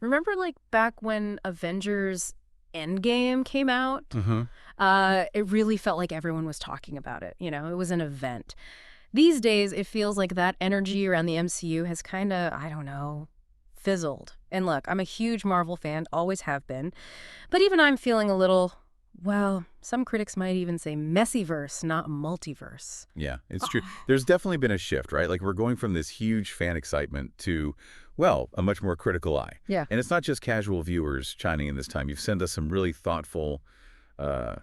Remember, like, back when Avengers Endgame came out? Mm-hmm. It really felt like everyone was talking about it. It was an event. These days, it feels like that energy around the MCU has kind of, I don't know, fizzled. And look, I'm a huge Marvel fan, always have been. But even I'm feeling a little, well, some critics might even say messyverse, not multiverse. Yeah, it's true. Oh, There's definitely been a shift, right? Like we're going from this huge fan excitement to, well, a much more critical eye. yeah. And it's not just casual viewers chiming in this time. You've sent us some really thoughtful uh,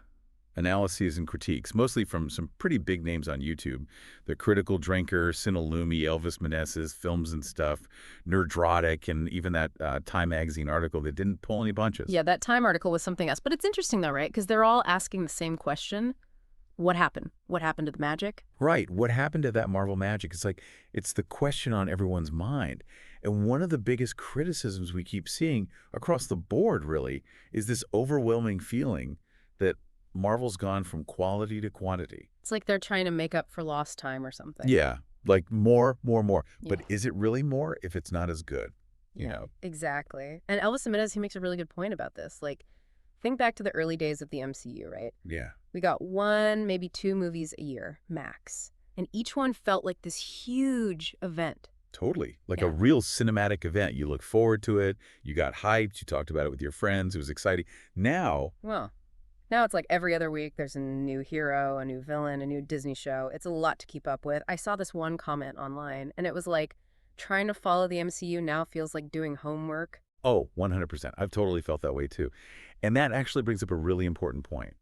analyses and critiques, mostly from some pretty big names on YouTube. The Critical Drinker, Cinelumi, Elvis Meneses, Films and Stuff, Nerdrotic, and even that Time Magazine article that didn't pull any bunches. Yeah, that Time article was something else. But it's interesting, though, right? Because they're all asking the same question. What happened? What happened to the magic? Right. What happened to that Marvel magic? It's like, it's the question on everyone's mind. And one of the biggest criticisms we keep seeing across the board, really, is this overwhelming feeling that Marvel's gone from quality to quantity. It's like they're trying to make up for lost time or something. Yeah. Like more, more, more. Yeah. But is it really more if it's not as good? You Yeah, know? exactly. And Elvis Jimenez, he makes a really good point about this. Like, think back to the early days of the MCU, right? Yeah. We got one, maybe two movies a year, max. And each one felt like this huge event. Totally. Like a Yeah. real cinematic event. You look forward to it. You got hyped. You talked about it with your friends. It was exciting. Now, Well, now it's like every other week there's a new hero, a new villain, a new Disney show. It's a lot to keep up with. I saw this one comment online, and it was like, trying to follow the MCU now feels like doing homework. oh, 100%. I've totally felt that way too. And that actually brings up a really important point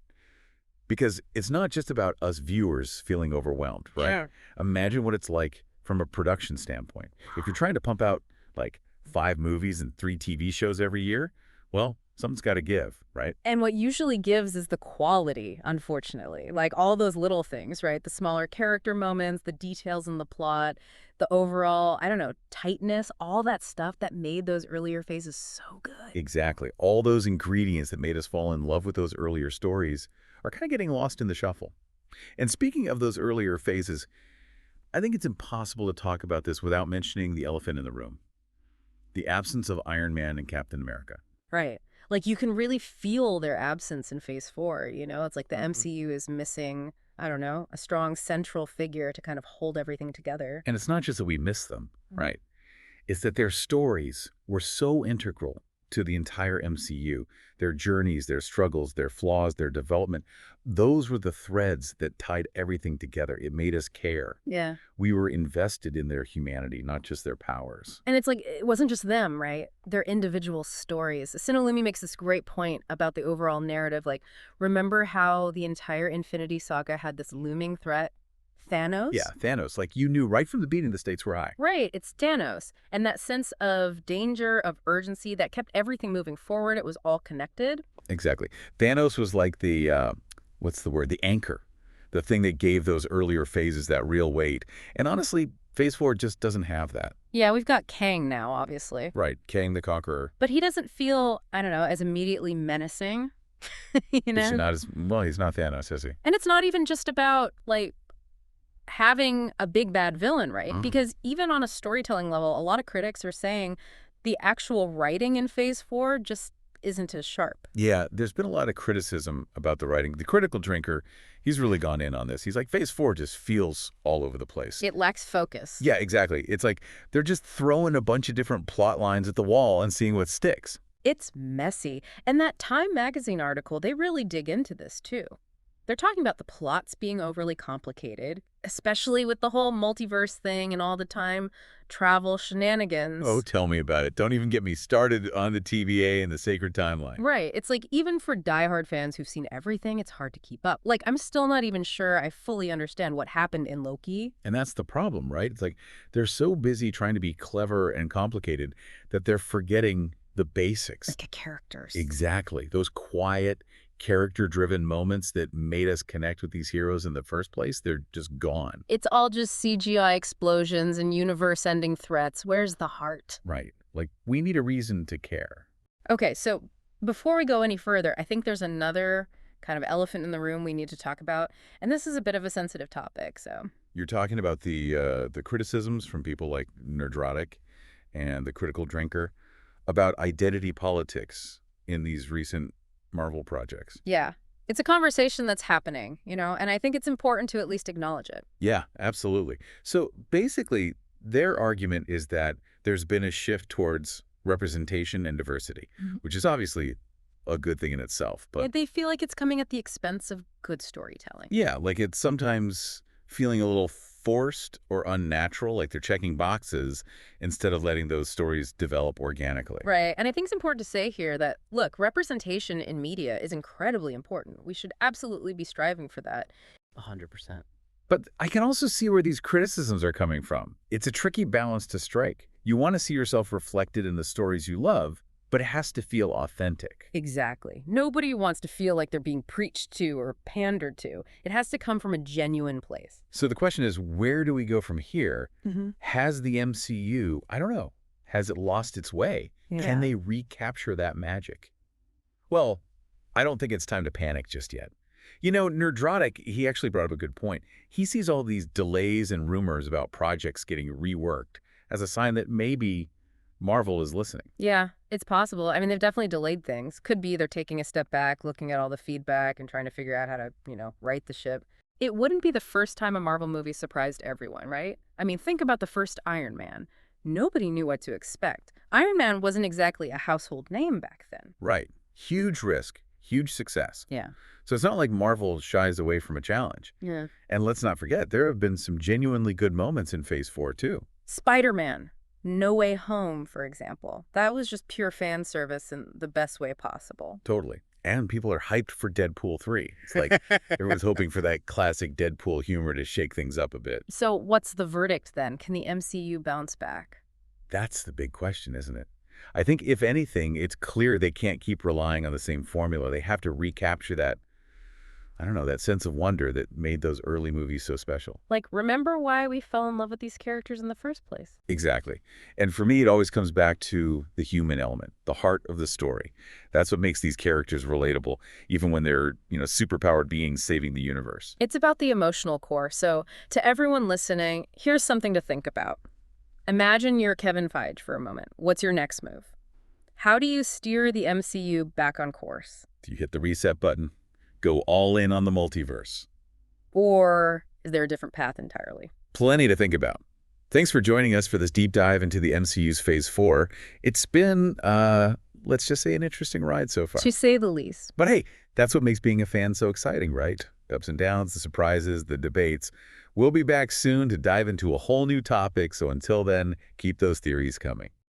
because it's not just about us viewers feeling overwhelmed, right? Yeah. Imagine what it's like from a production standpoint. If you're trying to pump out like 5 movies and 3 TV shows every year, well, something's got to give, right? And what usually gives is the quality, unfortunately. Like all those little things, right? The smaller character moments, the details in the plot, the overall, I don't know, tightness, all that stuff that made those earlier phases so good. Exactly. All those ingredients that made us fall in love with those earlier stories are kind of getting lost in the shuffle. And speaking of those earlier phases, I think it's impossible to talk about this without mentioning the elephant in the room, the absence of Iron Man and Captain America. Right. Like you can really feel their absence in phase four, you know? It's like the Mhm. MCU is missing, I don't know, a strong central figure to kind of hold everything together. And it's not just that we miss them, right? It's that their stories were so integral to the entire MCU. Their journeys, their struggles, their flaws, their development, those were the threads that tied everything together. It made us care. Yeah. We were invested in their humanity, not just their powers. And it's like, it wasn't just them, right? Their individual stories. Sinolumi makes this great point about the overall narrative. Like, remember how the entire Infinity Saga had this looming threat? Yeah, Thanos? Thanos, like you knew right from the beginning the stakes were high. Right, it's Thanos. And that sense of danger, of urgency that kept everything moving forward. It was all connected. Exactly. Thanos was like the, what's the word, the anchor, the thing that gave those earlier phases that real weight. And honestly, Phase 4 just doesn't have that. Yeah, we've got Kang now, obviously. Right, Kang the Conqueror. But he doesn't feel, I don't know, as immediately menacing, you He's know? not as, well, he's not Thanos, is he? And it's not even just about, like, having a big bad villain, right? Mm. Because even on a storytelling level, a lot of critics are saying the actual writing in phase four just isn't as sharp. Yeah, there's been a lot of criticism about the writing. The Critical Drinker, he's really gone in on this. He's like, Phase 4 just feels all over the place. It lacks focus. Yeah, exactly. It's like they're just throwing a bunch of different plot lines at the wall and seeing what sticks. It's messy. And that Time magazine article, they really dig into this too. They're talking about the plots being overly complicated, especially with the whole multiverse thing and all the time travel shenanigans. Oh, tell me about it. Don't even get me started on the TVA and the sacred timeline. Right. It's like even for diehard fans who've seen everything, it's hard to keep up. Like, I'm still not even sure I fully understand what happened in Loki. And that's the problem, right? It's like they're so busy trying to be clever and complicated that they're forgetting the basics. Like characters. Exactly. Those quiet, character-driven moments that made us connect with these heroes in the first place, they're just gone. It's all just CGI explosions and universe-ending threats. Where's the heart? Right. Like, we need a reason to care. Okay, so before we go any further, I think there's another kind of elephant in the room we need to talk about, and this is a bit of a sensitive topic, so. You're talking about the criticisms from people like Nerdrotic and the Critical Drinker about identity politics in these recent Marvel projects. Yeah. It's a conversation that's happening, and I think it's important to at least acknowledge it. Yeah, absolutely. So basically, their argument is that there's been a shift towards representation and diversity, Mhm. which is obviously a good thing in itself. Yeah, But they feel like it's coming at the expense of good storytelling. yeah, like it's sometimes feeling a little forced or unnatural, like they're checking boxes instead of letting those stories develop organically. Right. And I think it's important to say here that, look, representation in media is incredibly important. We should absolutely be striving for that. 100%. But I can also see where these criticisms are coming from. It's a tricky balance to strike. You want to see yourself reflected in the stories you love, but it has to feel authentic. Exactly. Nobody wants to feel like they're being preached to or pandered to. It has to come from a genuine place. So the question is, where do we go from here? Has the MCU, I don't know, has it lost its way? Yeah. Can they recapture that magic? Well, I don't think it's time to panic just yet. You know, Nerdrotic, he actually brought up a good point. He sees all these delays and rumors about projects getting reworked as a sign that maybe Marvel is listening. Yeah, it's possible. I mean, they've definitely delayed things. Could be they're taking a step back, looking at all the feedback and trying to figure out how to, right the ship. It wouldn't be the first time a Marvel movie surprised everyone, right? I mean, think about the first Iron Man. Nobody knew what to expect. Iron Man wasn't exactly a household name back then. Right. Huge risk, huge success. Yeah. So it's not like Marvel shies away from a challenge. Yeah. And let's not forget, there have been some genuinely good moments in Phase 4, too. Spider-Man, No Way Home, for example. That was just pure fan service in the best way possible. Totally. And people are hyped for Deadpool 3. It's like everyone's hoping for that classic Deadpool humor to shake things up a bit. So what's the verdict then? Can the MCU bounce back? That's the big question, isn't it? I think, if anything, it's clear they can't keep relying on the same formula. They have to recapture that, I don't know, that sense of wonder that made those early movies so special. Like, remember why we fell in love with these characters in the first place? Exactly. And for me, it always comes back to the human element, the heart of the story. That's what makes these characters relatable, even when they're, superpowered beings saving the universe. It's about the emotional core. So, to everyone listening, here's something to think about. Imagine you're Kevin Feige for a moment. What's your next move? How do you steer the MCU back on course? Do you hit the reset button? Go all in on the multiverse? Or is there a different path entirely? Plenty to think about. Thanks for joining us for this deep dive into the MCU's Phase 4. It's been, let's just say, an interesting ride so far. To say the least. But hey, that's what makes being a fan so exciting, right? The ups and downs, the surprises, the debates. We'll be back soon to dive into a whole new topic, so until then, keep those theories coming.